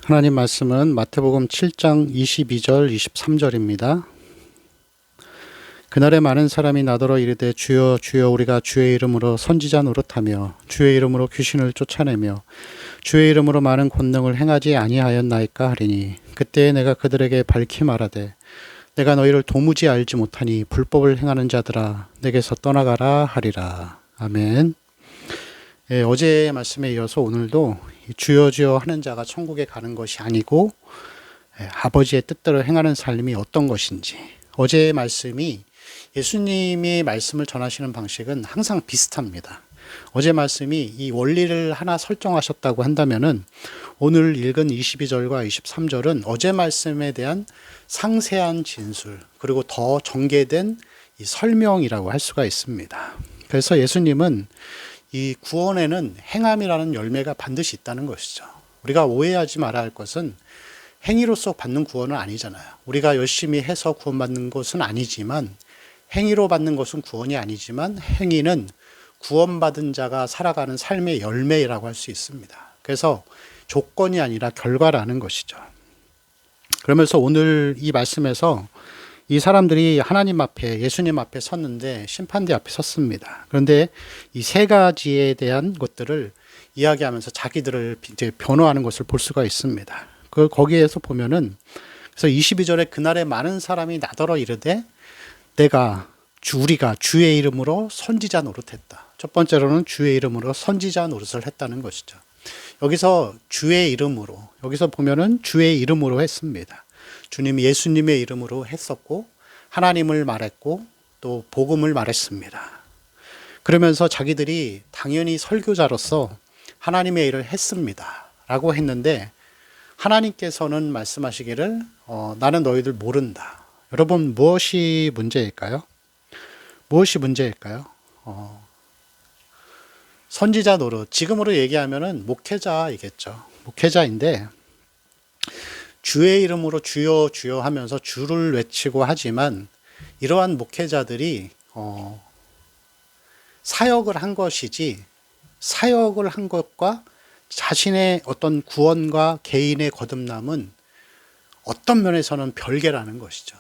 하나님 말씀은 마태복음 7장 22절 23절입니다. 그날에 많은 사람이 나더러 이르되 주여 주여 우리가 주의 이름으로 선지자 노릇하며 주의 이름으로 귀신을 쫓아내며 주의 이름으로 많은 권능을 행하지 아니하였나이까 하리니 그때에 내가 그들에게 밝히 말하되 내가 너희를 도무지 알지 못하니 불법을 행하는 자들아 내게서 떠나가라 하리라. 아멘. 어제의 말씀에 이어서 오늘도 주여 주여 하는 자가 천국에 가는 것이 아니고 아버지의 뜻대로 행하는 삶이 어떤 것인지, 어제의 말씀이 예수님이 말씀을 전하시는 방식은 항상 비슷합니다. 어제 말씀이 이 원리를 하나 설정하셨다고 한다면은 오늘 읽은 22절과 23절은 어제 말씀에 대한 상세한 진술, 그리고 더 전개된 이 설명이라고 할 수가 있습니다. 그래서 예수님은 이 구원에는 행함이라는 열매가 반드시 있다는 것이죠. 우리가 오해하지 말아야 할 것은 행위로서 받는 구원은 아니잖아요. 우리가 열심히 해서 구원받는 것은 아니지만, 행위로 받는 것은 구원이 아니지만 행위는 구원받은 자가 살아가는 삶의 열매라고 할 수 있습니다. 그래서 조건이 아니라 결과라는 것이죠. 그러면서 오늘 이 말씀에서 이 사람들이 하나님 앞에, 예수님 앞에 섰는데 심판대 앞에 섰습니다. 그런데 이 세 가지에 대한 것들을 이야기하면서 자기들을 이제 변호하는 것을 볼 수가 있습니다. 거기에서 보면은, 그래서 22절에 그날에 많은 사람이 나더러 이르되 우리가 주의 이름으로 선지자 노릇했다. 첫 번째로는 주의 이름으로 선지자 노릇을 했다는 것이죠. 여기서 주의 이름으로, 여기서 보면은 주의 이름으로 했습니다. 주님이 예수님의 이름으로 했었고 하나님을 말했고 또 복음을 말했습니다. 그러면서 자기들이 당연히 설교자로서 하나님의 일을 했습니다 라고 했는데, 하나님께서는 말씀하시기를 나는 너희들 모른다. 여러분, 무엇이 문제일까요? 무엇이 문제일까요? 선지자 노릇, 지금으로 얘기하면은 목회자이겠죠. 목회자인데 주의 이름으로 주여 주여 하면서 주를 외치고 하지만, 이러한 목회자들이 사역을 한 것이지, 사역을 한 것과 자신의 어떤 구원과 개인의 거듭남은 어떤 면에서는 별개라는 것이죠.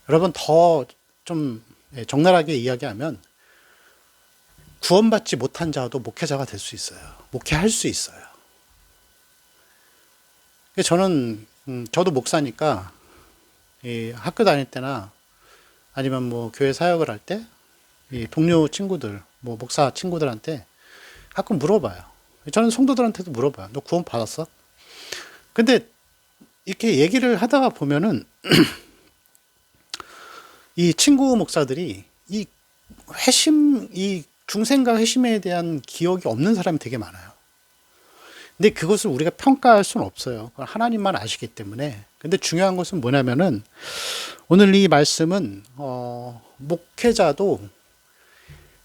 여러분, 더 좀 적나라하게 이야기하면 구원받지 못한 자도 목회자가 될 수 있어요. 목회할 수 있어요. 저도 목사니까 이 학교 다닐 때나 아니면 뭐 교회 사역을 할 때 이 동료 친구들, 뭐 목사 친구들한테 가끔 물어봐요. 저는 성도들한테도 물어봐요. 너 구원 받았어? 근데 이렇게 얘기를 하다가 보면은 이 친구 목사들이 이 이 중생과 회심에 대한 기억이 없는 사람이 되게 많아요. 근데 그것을 우리가 평가할 수는 없어요. 하나님만 아시기 때문에. 근데 중요한 것은 뭐냐면은, 오늘 이 말씀은 목회자도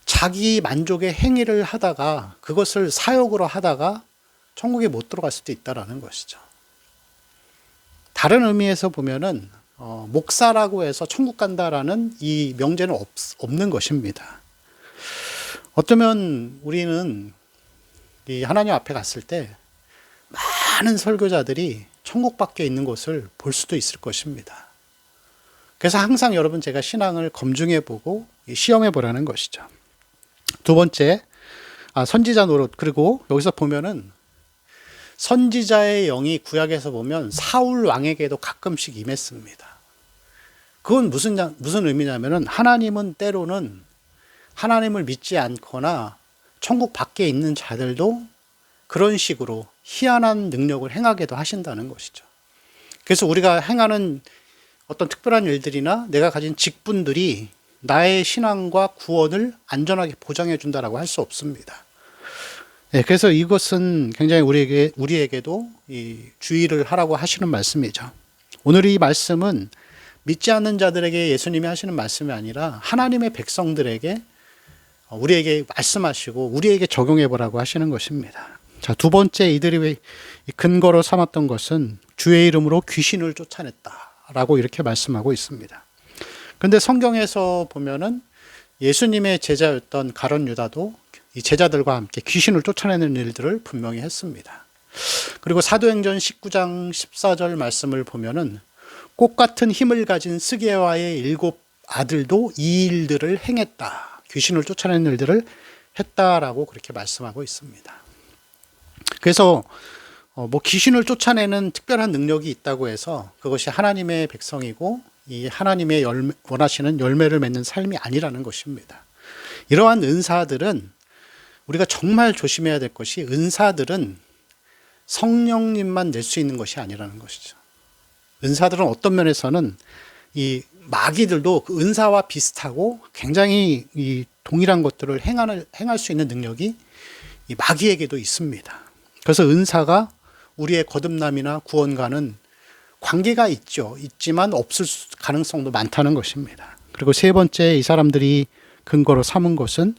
자기 만족의 행위를 하다가 그것을 사역으로 하다가 천국에 못 들어갈 수도 있다라는 것이죠. 다른 의미에서 보면은 목사라고 해서 천국 간다라는 이 명제는 없는 것입니다. 어쩌면 우리는 이 하나님 앞에 갔을 때 많은 설교자들이 천국 밖에 있는 것을 볼 수도 있을 것입니다. 그래서 항상 여러분, 제가 신앙을 검증해 보고 시험해 보라는 것이죠. 두 번째, 선지자 노릇. 그리고 여기서 보면은 선지자의 영이 구약에서 보면 사울 왕에게도 가끔씩 임했습니다. 그건 무슨 의미냐면은, 하나님은 때로는 하나님을 믿지 않거나 천국 밖에 있는 자들도 그런 식으로 희한한 능력을 행하게도 하신다는 것이죠. 그래서 우리가 행하는 어떤 특별한 일들이나 내가 가진 직분들이 나의 신앙과 구원을 안전하게 보장해 준다라고 할 수 없습니다. 그래서 이것은 굉장히 우리에게도 이 주의를 하라고 하시는 말씀이죠. 오늘 이 말씀은 믿지 않는 자들에게 예수님이 하시는 말씀이 아니라 하나님의 백성들에게, 우리에게 말씀하시고 우리에게 적용해 보라고 하시는 것입니다. 자, 두 번째, 이들이 근거로 삼았던 것은 주의 이름으로 귀신을 쫓아냈다라고 이렇게 말씀하고 있습니다. 그런데 성경에서 보면은 예수님의 제자였던 가룟 유다도 이 제자들과 함께 귀신을 쫓아내는 일들을 분명히 했습니다. 그리고 사도행전 19장 14절 말씀을 보면은 꽃 같은 힘을 가진 스게와의 7 아들도 이 일들을 행했다. 귀신을 쫓아내는 일들을 했다라고 그렇게 말씀하고 있습니다. 그래서 뭐 귀신을 쫓아내는 특별한 능력이 있다고 해서 그것이 하나님의 백성이고 이 하나님의 원하시는 열매를 맺는 삶이 아니라는 것입니다. 이러한 은사들은 우리가 정말 조심해야 될 것이, 은사들은 성령님만 낼 수 있는 것이 아니라는 것이죠. 은사들은 어떤 면에서는 이 마귀들도 그 은사와 비슷하고 굉장히 이 동일한 것들을 행할 수 있는 능력이 이 마귀에게도 있습니다. 그래서 은사가 우리의 거듭남이나 구원과는 관계가 있지만 없을 가능성도 많다는 것입니다. 그리고 세 번째, 이 사람들이 근거로 삼은 것은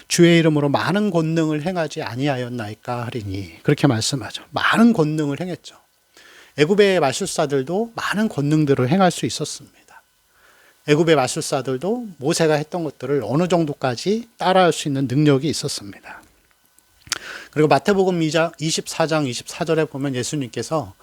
주의 이름으로 많은 권능을 행하지 아니하였나이까 하리니, 그렇게 말씀하죠. 많은 권능을 행했죠. 애굽의 마술사들도 많은 권능들을 행할 수 있었습니다. 애굽의 마술사들도 모세가 했던 것들을 어느 정도까지 따라할 수 있는 능력이 있었습니다. 그리고 마태복음 24장 24절에 보면 예수님께서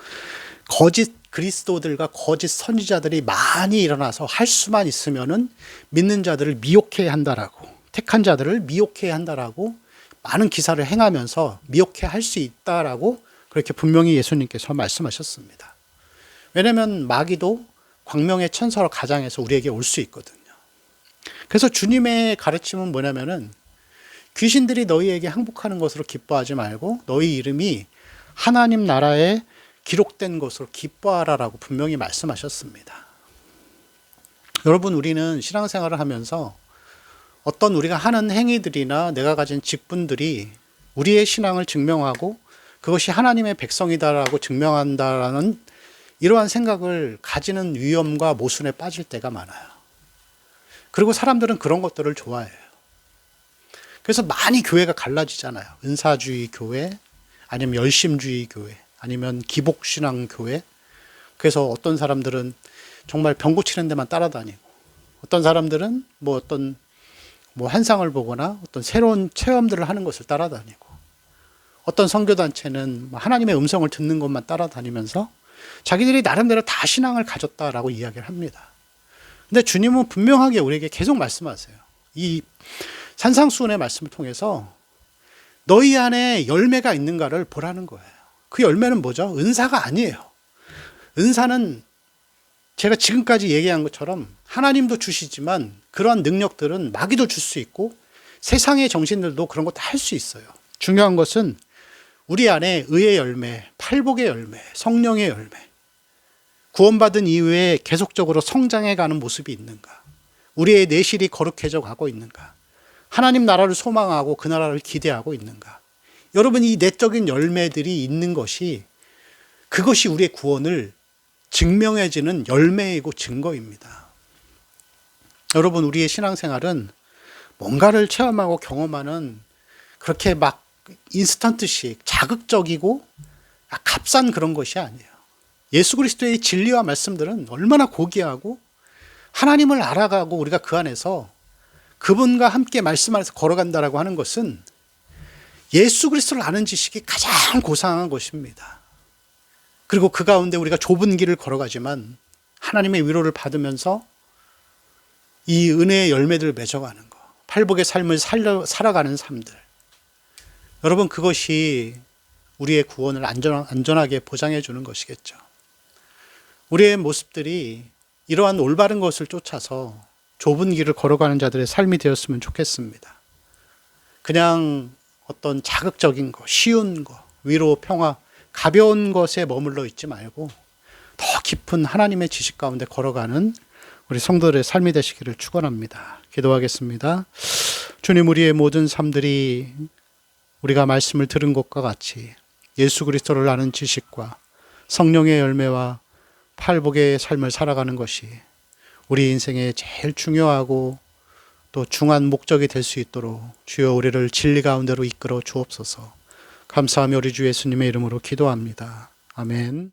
거짓 그리스도들과 거짓 선지자들이 많이 일어나서 할 수만 있으면은 믿는 자들을 미혹해야 한다라고, 택한 자들을 미혹해야 한다라고 많은 기사를 행하면서 미혹해 할 수 있다라고 그렇게 분명히 예수님께서 말씀하셨습니다. 왜냐하면 마귀도 광명의 천사로 가장해서 우리에게 올 수 있거든요. 그래서 주님의 가르침은 뭐냐면은 귀신들이 너희에게 항복하는 것으로 기뻐하지 말고 너희 이름이 하나님 나라에 기록된 것으로 기뻐하라라고 분명히 말씀하셨습니다. 여러분, 우리는 신앙생활을 하면서 어떤 우리가 하는 행위들이나 내가 가진 직분들이 우리의 신앙을 증명하고 그것이 하나님의 백성이다라고 증명한다라는 이러한 생각을 가지는 위험과 모순에 빠질 때가 많아요. 그리고 사람들은 그런 것들을 좋아해요. 그래서 많이 교회가 갈라지잖아요. 은사주의 교회, 아니면 열심주의 교회, 아니면 기복신앙 교회. 그래서 어떤 사람들은 정말 병 고치는 데만 따라다니고, 어떤 사람들은 어떤 환상을 보거나 어떤 새로운 체험들을 하는 것을 따라다니고, 어떤 선교단체는 하나님의 음성을 듣는 것만 따라다니면서 자기들이 나름대로 다 신앙을 가졌다라고 이야기를 합니다. 근데 주님은 분명하게 우리에게 계속 말씀하세요. 이 산상수훈의 말씀을 통해서 너희 안에 열매가 있는가를 보라는 거예요. 그 열매는 뭐죠? 은사가 아니에요. 은사는 제가 지금까지 얘기한 것처럼 하나님도 주시지만 그러한 능력들은 마귀도 줄 수 있고 세상의 정신들도 그런 거 다 할 수 있어요. 중요한 것은 우리 안에 의의 열매, 팔복의 열매, 성령의 열매, 구원받은 이후에 계속적으로 성장해가는 모습이 있는가? 우리의 내실이 거룩해져 가고 있는가? 하나님 나라를 소망하고 그 나라를 기대하고 있는가? 여러분, 이 내적인 열매들이 있는 것이, 그것이 우리의 구원을 증명해지는 열매이고 증거입니다. 여러분, 우리의 신앙생활은 뭔가를 체험하고 경험하는 그렇게 막 인스턴트식, 자극적이고 값싼 그런 것이 아니에요. 예수 그리스도의 진리와 말씀들은 얼마나 고귀하고 하나님을 알아가고 우리가 그 안에서 그분과 함께 말씀 안에서 걸어간다라고 하는 것은 예수 그리스도를 아는 지식이 가장 고상한 것입니다. 그리고 그 가운데 우리가 좁은 길을 걸어가지만 하나님의 위로를 받으면서 이 은혜의 열매들을 맺어가는 것, 팔복의 삶을 살아가는 삶들, 여러분, 그것이 우리의 구원을 안전하게 보장해 주는 것이겠죠. 우리의 모습들이 이러한 올바른 것을 쫓아서 좁은 길을 걸어가는 자들의 삶이 되었으면 좋겠습니다. 그냥 어떤 자극적인 것, 쉬운 것, 위로, 평화, 가벼운 것에 머물러 있지 말고 더 깊은 하나님의 지식 가운데 걸어가는 우리 성도들의 삶이 되시기를 축원합니다. 기도하겠습니다. 주님, 우리의 모든 삶들이 우리가 말씀을 들은 것과 같이 예수 그리스도를 아는 지식과 성령의 열매와 팔복의 삶을 살아가는 것이 우리 인생의 제일 중요하고 또 중한 목적이 될 수 있도록 주여 우리를 진리 가운데로 이끌어 주옵소서. 감사하며 우리 주 예수님의 이름으로 기도합니다. 아멘.